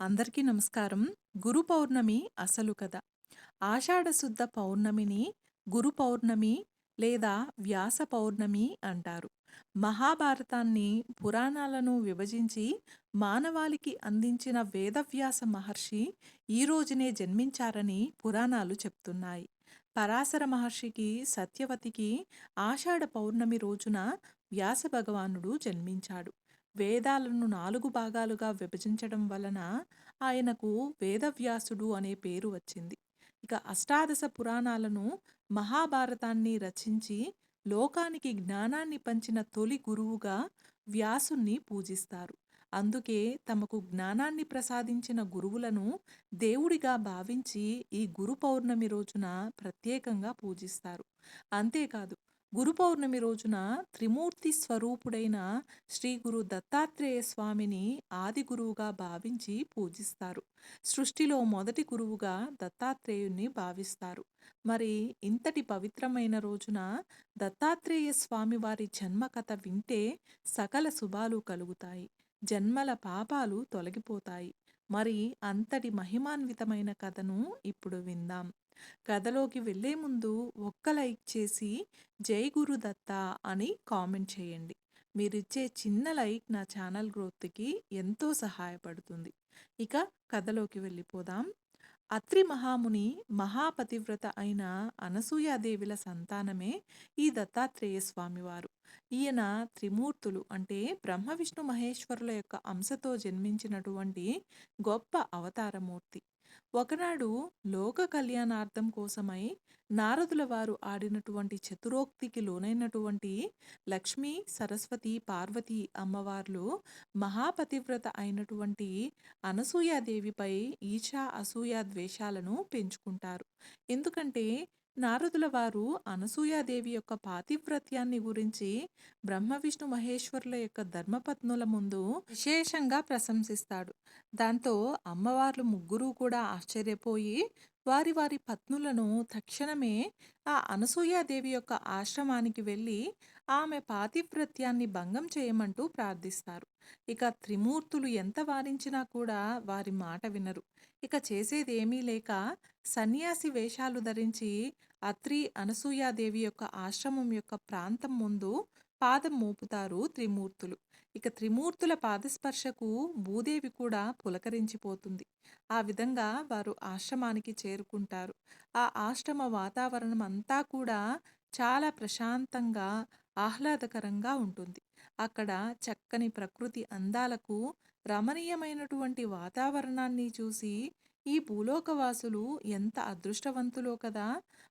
అందరికీ నమస్కారం. గురు పౌర్ణమి అసలు కథ. ఆషాఢ శుద్ధ పౌర్ణమిని గురు పౌర్ణమి లేదా వ్యాస పౌర్ణమి అంటారు. మహాభారతాన్ని, పురాణాలను విభజించి మానవాళికి అందించిన వేదవ్యాస మహర్షి ఈ రోజునే జన్మించారని పురాణాలు చెప్తున్నాయి. పరాశర మహర్షికి, సత్యవతికి ఆషాఢ పౌర్ణమి రోజున వ్యాస భగవానుడు జన్మించాడు. వేదాలను 4 భాగాలుగా విభజించడం వలన ఆయనకు వేదవ్యాసుడు అనే పేరు వచ్చింది. ఇక అష్టాదశ పురాణాలను, మహాభారతాన్ని రచించి లోకానికి జ్ఞానాన్ని పంచిన తొలి గురువుగా వ్యాసుణ్ణి పూజిస్తారు. అందుకే తమకు జ్ఞానాన్ని ప్రసాదించిన గురువులను దేవుడిగా భావించి ఈ గురు పౌర్ణమి రోజున ప్రత్యేకంగా పూజిస్తారు. అంతేకాదు, గురు పౌర్ణమి రోజున త్రిమూర్తి స్వరూపుడైన శ్రీ గురు దత్తాత్రేయ స్వామిని ఆది గురువుగా భావించి పూజిస్తారు. సృష్టిలో మొదటి గురువుగా దత్తాత్రేయుణ్ణి భావిస్తారు. మరి ఇంతటి పవిత్రమైన రోజున దత్తాత్రేయ స్వామి వారి జన్మ కథ వింటే సకల శుభాలు కలుగుతాయి. జన్మల పాపాలు తొలగిపోతాయి. మరి అంతటి మహిమాన్వితమైన కథను ఇప్పుడు విందాం. కథలోకి వెళ్ళే ముందు ఒక్క లైక్ చేసి జై గురు దత్త అని కామెంట్ చేయండి. మీరిచ్చే చిన్న లైక్ నా ఛానల్ గ్రోత్‌కి ఎంతో సహాయపడుతుంది. ఇక కథలోకి వెళ్ళిపోదాం. అత్రి మహాముని మహాపతివ్రత అయిన అనసూయాదేవిల సంతానమే ఈ దత్తాత్రేయ స్వామివారు. ఈయన త్రిమూర్తులు అంటే బ్రహ్మ విష్ణు మహేశ్వరుల యొక్క అంశతో జన్మించినటువంటి గొప్ప అవతారమూర్తి. ఒకనాడు లోక కళ్యాణార్థం కోసమై నారదుల వారు ఆడినటువంటి చతురోక్తికి లోనైనటువంటి లక్ష్మీ, సరస్వతి, పార్వతి అమ్మవార్లు మహాపతివ్రత అయినటువంటి అనసూయాదేవిపై ఈర్ష్య, అసూయ, ద్వేషాలను పెంచుకుంటారు. ఎందుకంటే నారదుల వారు అనసూయాదేవి యొక్క పాతివ్రత్యాన్ని గురించి బ్రహ్మ విష్ణు మహేశ్వరుల యొక్క ధర్మపత్నుల ముందు విశేషంగా ప్రశంసిస్తాడు. దాంతో అమ్మవార్లు ముగ్గురు కూడా ఆశ్చర్యపోయి వారి వారి పత్నులను తక్షణమే ఆ అనసూయాదేవి యొక్క ఆశ్రమానికి వెళ్ళి ఆమె పాతివ్రత్యాన్ని భంగం చేయమంటూ ప్రార్థిస్తారు. ఇక త్రిమూర్తులు ఎంత వారించినా కూడా వారి మాట వినరు. ఇక చేసేది ఏమీ లేక సన్యాసి వేషాలు ధరించి అత్రి అనసూయాదేవి యొక్క ఆశ్రమం యొక్క ప్రాంతం ముందు పాదం మోపుతారు త్రిమూర్తులు. ఇక త్రిమూర్తుల పాదస్పర్శకు భూదేవి కూడా పులకరించిపోతుంది. ఆ విధంగా వారు ఆశ్రమానికి చేరుకుంటారు. ఆ ఆశ్రమ వాతావరణం అంతా కూడా చాలా ప్రశాంతంగా, ఆహ్లాదకరంగా ఉంటుంది. అక్కడ చక్కని ప్రకృతి అందాలకు, రమణీయమైనటువంటి వాతావరణాన్ని చూసి ఈ భూలోకవాసులు ఎంత అదృష్టవంతులో కదా!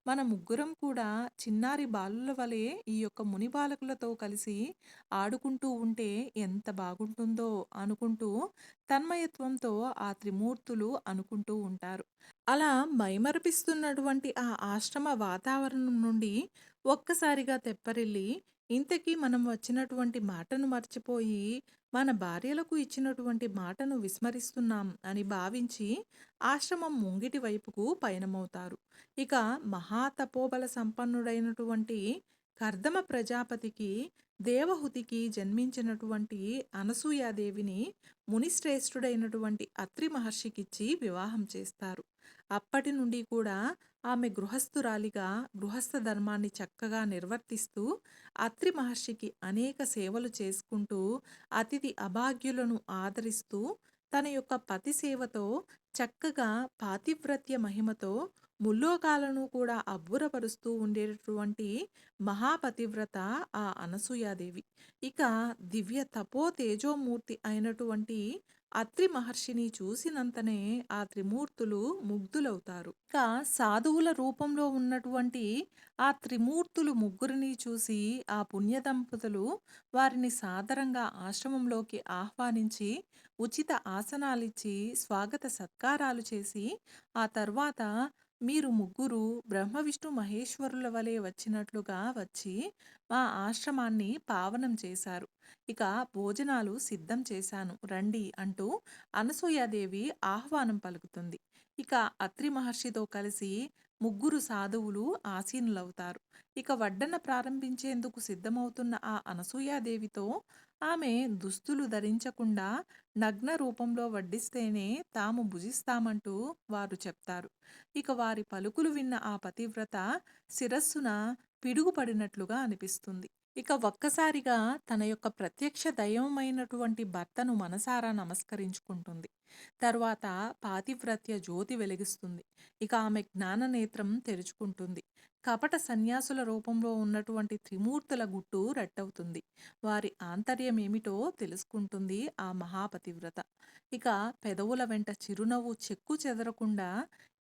మన ముగ్గురం కూడా చిన్నారి బాలుల వలె ఈ యొక్క ముని బాలకులతో కలిసి ఆడుకుంటూ ఉంటే ఎంత బాగుంటుందో అనుకుంటూ తన్మయత్వంతో ఆ త్రిమూర్తులు అనుకుంటూ ఉంటారు. అలా మైమరపిస్తున్నటువంటి ఆ ఆశ్రమ వాతావరణం నుండి ఒక్కసారిగా తెప్పరిల్లి, ఇంతకీ మనం వచ్చినటువంటి మాటను మర్చిపోయి, మన భార్యలకు ఇచ్చినటువంటి మాటను విస్మరిస్తున్నాం అని భావించి ఆశ్రమం ముంగిటి వైపుకు పయనమవుతారు. ఇక మహాతపోబల సంపన్నుడైనటువంటి కర్దమ ప్రజాపతికి, దేవహుతికి జన్మించినటువంటి అనసూయాదేవిని మునిశ్రేష్ఠుడైనటువంటి అత్రి మహర్షికిచ్చి వివాహం చేస్తారు. అప్పటి నుండి కూడా ఆమె గృహస్థురాలిగా గృహస్థ ధర్మాన్ని చక్కగా నిర్వర్తిస్తూ అత్రి మహర్షికి అనేక సేవలు చేసుకుంటూ అతిథి అభాగ్యులను ఆదరిస్తూ తన యొక్క పతి సేవతో చక్కగా పాతివ్రత్య మహిమతో ముల్లోకాలను కూడా అబ్బురపరుస్తూ ఉండేటటువంటి మహాపతివ్రత ఆ అనసూయాదేవి. ఇక దివ్య తపో తేజోమూర్తి అయినటువంటి అత్రి మహర్షిని చూసినంతనే ఆ త్రిమూర్తులు ముగ్ధులవుతారు. ఇక సాధువుల రూపంలో ఉన్నటువంటి ఆ త్రిమూర్తులు ముగ్గురిని చూసి ఆ పుణ్య దంపతులు వారిని సాదరంగా ఆశ్రమంలోకి ఆహ్వానించి ఉచిత ఆసనాలిచ్చి స్వాగత సత్కారాలు చేసి ఆ తర్వాత మీరు ముగ్గురు బ్రహ్మ విష్ణు మహేశ్వరుల వలె వచ్చినట్లుగా వచ్చి మా ఆశ్రమాన్ని పావనం చేశారు. ఇక భోజనాలు సిద్ధం చేశాను రండి అంటూ అనసూయాదేవి ఆహ్వానం పలుకుతుంది. ఇక అత్రి మహర్షితో కలిసి ముగ్గురు సాధువులు ఆసీనులవుతారు. ఇక వడ్డన ప్రారంభించేందుకు సిద్ధమవుతున్న ఆ అనసూయాదేవితో ఆమె దుస్తులు ధరించకుండా నగ్న రూపంలో వడ్డిస్తేనే తాము భుజిస్తామంటూ వారు చెప్తారు. ఇక వారి పలుకులు విన్న ఆ పతివ్రత శిరస్సున పిడుగుపడినట్లుగా అనిపిస్తుంది. ఇక ఒక్కసారిగా తన యొక్క ప్రత్యక్ష దైవమైనటువంటి భర్తను మనసారా నమస్కరించుకుంటుంది. తరువాత పాతివ్రత్య జ్యోతి వెలిగిస్తుంది. ఇక ఆమె జ్ఞాననేత్రం తెరుచుకుంటుంది. కపట సన్యాసుల రూపంలో ఉన్నటువంటి త్రిమూర్తుల గుట్టు రట్టవుతుంది. వారి ఆంతర్యమేమిటో తెలుసుకుంటుంది ఆ మహాపతివ్రత. ఇక పెదవుల వెంట చిరునవ్వు చెక్కు చెదరకుండా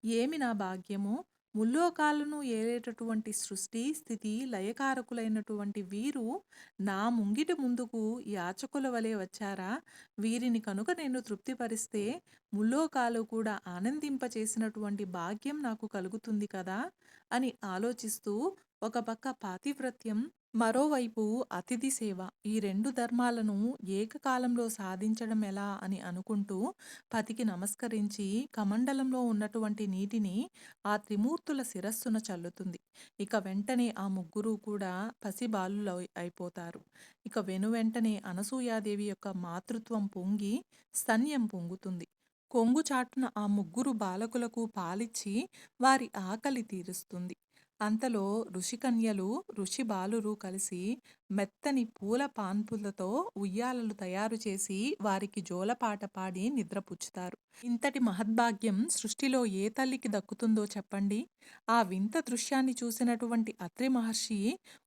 ఏమి నా భాగ్యము, ముల్లోకాలను ఏలేటటువంటి సృష్టి స్థితి లయకారకులైనటువంటి వీరు నా ముంగిటి ముందుకు యాచకుల వలె వచ్చారా? వీరిని కనుక నేను తృప్తిపరిస్తే ముల్లోకాలు కూడా ఆనందింపచేసినటువంటి భాగ్యం నాకు కలుగుతుంది కదా అని ఆలోచిస్తూ ఒక పక్క పాతివ్రత్యం, మరోవైపు అతిథి సేవ, ఈ రెండు ధర్మాలను ఏకకాలంలో సాధించడం ఎలా అని అనుకుంటూ పతికి నమస్కరించి కమండలంలో ఉన్నటువంటి నీటిని ఆ త్రిమూర్తుల శిరస్సున చల్లుతుంది. ఇక వెంటనే ఆ ముగ్గురు కూడా పసిబాలులు అయిపోతారు. ఇక వెనువెంటనే అనసూయాదేవి యొక్క మాతృత్వం పొంగి స్తన్యం పొంగుతుంది. కొంగు చాటున ఆ ముగ్గురు బాలకులకు పాలిచ్చి వారి ఆకలి తీరుస్తుంది. అంతలో ఋషికన్యలు ఋషి బాలురు కలిసి మెత్తని పూల పాన్పులతో ఉయ్యాలలు తయారు చేసి వారికి జోలపాట పాడి నిద్రపుచ్చుతారు. ఇంతటి మహద్భాగ్యం సృష్టిలో ఏ తల్లికి దక్కుతుందో చెప్పండి. ఆ వింత దృశ్యాన్ని చూసినటువంటి అత్రి మహర్షి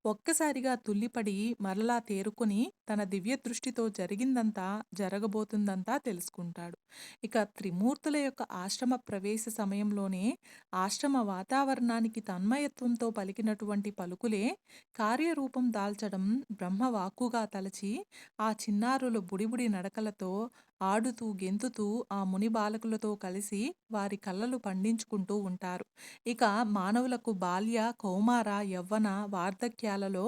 ఒక్కసారిగా తుల్లిపడి మరలా తేరుకొని తన దివ్య దృష్టితో జరిగిందంతా జరగబోతుందంతా తెలుసుకుంటాడు. ఇక త్రిమూర్తుల యొక్క ఆశ్రమ ప్రవేశ సమయంలోనే ఆశ్రమ వాతావరణానికి తన్మయత్వంతో పలికినటువంటి పలుకులే కార్యరూపం దాల్చడం బ్రహ్మవాక్కుగా తలచి ఆ చిన్నారులు బుడిబుడి నడకలతో ఆడుతూ గెంతుతూ ఆ ముని బాలకులతో కలిసి వారి కలలు పండించుకుంటూ ఉంటారు. ఇక మానవులకు బాల్య, కౌమార, యవ్వన, వార్ధక్యాలలో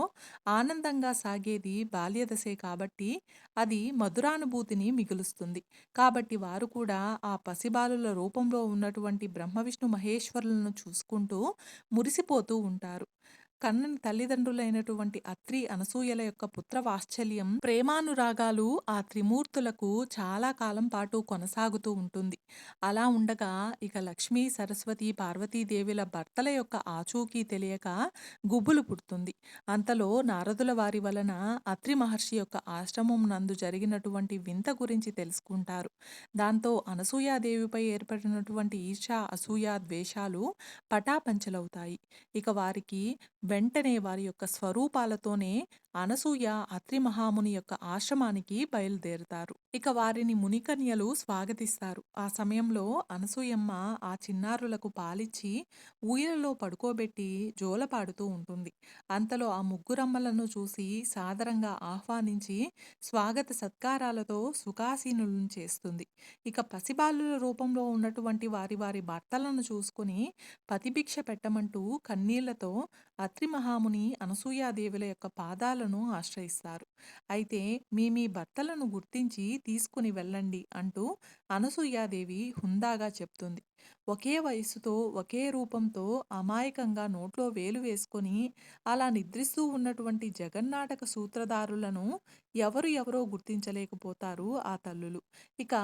ఆనందంగా సాగేది బాల్యదశే కాబట్టి అది మధురానుభూతిని మిగులుస్తుంది. కాబట్టి వారు కూడా ఆ పసిబాలుల రూపంలో ఉన్నటువంటి బ్రహ్మ విష్ణు మహేశ్వరులను చూసుకుంటూ మురిసిపోతూ ఉంటారు. కన్నని తల్లిదండ్రులైనటువంటి అత్రి అనసూయల యొక్క పుత్ర వాత్సల్యం, ప్రేమానురాగాలు ఆ త్రిమూర్తులకు చాలా కాలం పాటు కొనసాగుతూ ఉంటుంది. అలా ఉండగా ఇక లక్ష్మీ సరస్వతి పార్వతీదేవుల భర్తల యొక్క ఆచూకీ తెలియక గుబులు పుడుతుంది. అంతలో నారదుల వారి వలన అత్రి మహర్షి యొక్క ఆశ్రమం నందు జరిగినటువంటి వింత గురించి తెలుసుకుంటారు. దాంతో అనసూయాదేవిపై ఏర్పడినటువంటి ఈర్ష, అసూయ, ద్వేషాలు పటాపంచలవుతాయి. ఇక వారికి వెంటనే వారి యొక్క స్వరూపాలతోనే అనసూయ అత్రి మహాముని యొక్క ఆశ్రమానికి బయలుదేరుతారు. ఇక వారిని మునికన్యలు స్వాగతిస్తారు. ఆ సమయంలో అనసూయమ్మ ఆ చిన్నారులకు పాలిచ్చి ఊయలలో పడుకోబెట్టి జోలపాడుతూ ఉంటుంది. అంతలో ఆ ముగ్గురమ్మలను చూసి సాదరంగా ఆహ్వానించి స్వాగత సత్కారాలతో సుఖాసీనులను చేస్తుంది. ఇక పసిబాలుల రూపంలో ఉన్నటువంటి వారి వారి భర్తలను చూసుకుని పతిభిక్ష పెట్టమంటూ కన్నీళ్లతో అత్రి మహాముని అనసూయాదేవుల యొక్క పాదాలను ఆశ్రయిస్తారు. అయితే మీ భర్తలను గుర్తించి తీసుకుని వెళ్ళండి అంటూ అనసూయాదేవి హుందాగా చెప్తుంది. ఒకే వయస్సుతో ఒకే రూపంతో అమాయకంగా నోట్లో వేలు వేసుకొని అలా నిద్రిస్తూ ఉన్నటువంటి జగన్నాటక సూత్రధారులను ఎవరో గుర్తించలేకపోతారు ఆ తల్లులు. ఇక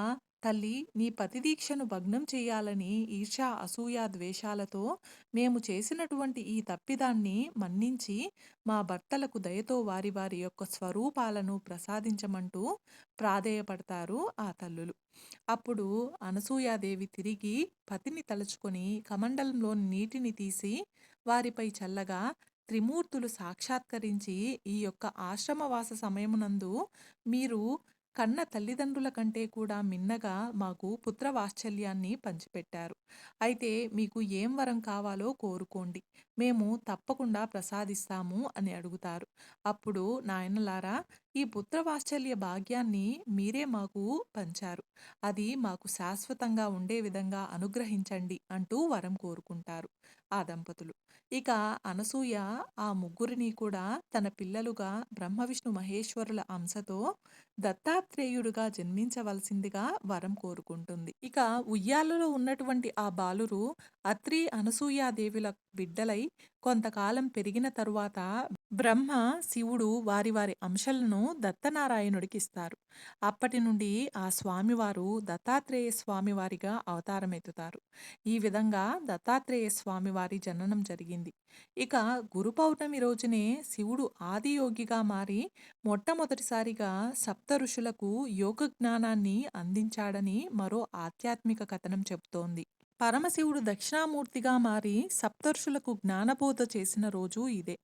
తల్లి, నీ పతిదీక్షను భగ్నం చేయాలని ఈర్ష్య, అసూయ, ద్వేషాలతో మేము చేసినటువంటి ఈ తప్పిదాన్ని మన్నించి మా భర్తలకు దయతో వారి వారి యొక్క స్వరూపాలను ప్రసాదించమంటూ ప్రాధేయపడతారు ఆ తల్లులు. అప్పుడు అనసూయాదేవి తిరిగి పతిని తలుచుకొని కమండలంలోని నీటిని తీసి వారిపై చల్లగా త్రిమూర్తులు సాక్షాత్కరించి ఈ యొక్క ఆశ్రమవాస సమయమునందు మీరు కన్న తల్లిదండ్రుల కంటే కూడా మిన్నగా మాకు పుత్ర వాత్సల్యాన్ని పంచిపెట్టారు. అయితే మీకు ఏం వరం కావాలో కోరుకోండి. మేము తప్పకుండా ప్రసాదిస్తాము అని అడుగుతారు. అప్పుడు నాయనలారా, ఈ పుత్ర వాత్సల్య భాగ్యాన్ని మీరే మాకు పంచారు. అది మాకు శాశ్వతంగా ఉండే విధంగా అనుగ్రహించండి అంటూ వరం కోరుకుంటారు. ఆ దంపతులు. ఇక అనసూయ ఆ ముగ్గురిని కూడా తన పిల్లలుగా బ్రహ్మ, విష్ణు, మహేశ్వరుల అంశతో దత్తాత్రేయుడుగా జన్మించవలసిందిగా వరం కోరుకుంటుంది. ఇక ఉయ్యాలలో ఉన్నటువంటి ఆ బాలురు అత్రి, అనసూయాదేవుల బిడ్డలై కొంతకాలం పెరిగిన తరువాత బ్రహ్మ, శివుడు వారి వారి అంశలను దత్తనారాయణుడికిస్తారు. అప్పటి నుండి ఆ స్వామివారు దత్తాత్రేయ స్వామివారిగా అవతారమెత్తుతారు. ఈ విధంగా దత్తాత్రేయ స్వామివారి జననం జరిగింది. ఇక గురు పౌర్ణమి రోజునే శివుడు ఆదియోగిగా మారి మొట్టమొదటిసారిగా సప్త ఋషులకు యోగ జ్ఞానాన్ని అందించాడని మరో ఆధ్యాత్మిక కథనం చెబుతోంది. పరమశివుడు దక్షిణామూర్తిగా మారి సప్తర్షులకు జ్ఞానబోధ చేసిన రోజు ఇదే.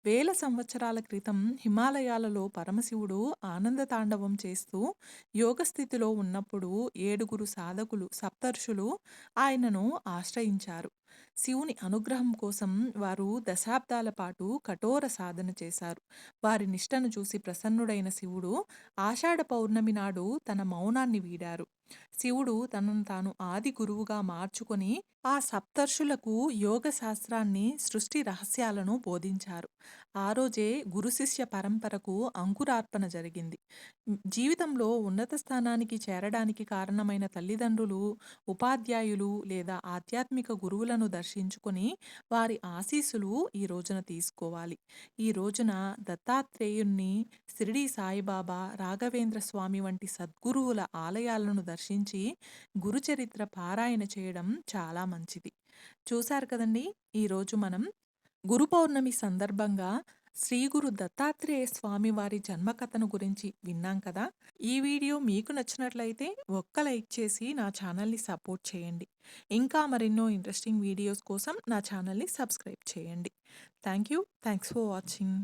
వేల సంవత్సరాల క్రితం హిమాలయాలలో పరమశివుడు ఆనంద తాండవం చేస్తూ యోగస్థితిలో ఉన్నప్పుడు ఏడుగురు సాధకులు సప్తర్షులు ఆయనను ఆశ్రయించారు. శివుని అనుగ్రహం కోసం వారు దశాబ్దాల పాటు కఠోర సాధన చేశారు. వారి నిష్టను చూసి ప్రసన్నుడైన శివుడు ఆషాఢ పౌర్ణమి నాడు తన మౌనాన్ని వీడారు. శివుడు తనను తాను ఆది గురువుగా మార్చుకొని ఆ సప్తర్షులకు యోగ శాస్త్రాన్ని, సృష్టి రహస్యాలను బోధించారు. ఆ రోజే గురు శిష్య పరంపరకు అంకురార్పణ జరిగింది. జీవితంలో ఉన్నత స్థానానికి చేరడానికి కారణమైన తల్లిదండ్రులు, ఉపాధ్యాయులు లేదా ఆధ్యాత్మిక గురువులను దర్శించుకొని వారి ఆశీస్సులు ఈ రోజున తీసుకోవాలి. ఈ రోజున దత్తాత్రేయుణ్ణి, షిరిడీ సాయిబాబా, రాఘవేంద్ర స్వామి వంటి సద్గురువుల ఆలయాలను దర్శించి గురుచరిత్ర పారాయణ చేయడం చాలా మంచిది. చూశారు కదండి! ఈరోజు మనం గురు పౌర్ణమి సందర్భంగా శ్రీ గురు దత్తాత్రేయ స్వామి వారి జన్మకథను గురించి విన్నాం కదా! ఈ వీడియో మీకు నచ్చినట్లయితే ఒక్క లైక్ చేసి నా ఛానల్‌ని సపోర్ట్ చేయండి. ఇంకా మరెన్నో ఇంట్రెస్టింగ్ వీడియోస్ కోసం నా ఛానల్‌ని సబ్స్క్రైబ్ చేయండి. Thank you. Thanks for watching.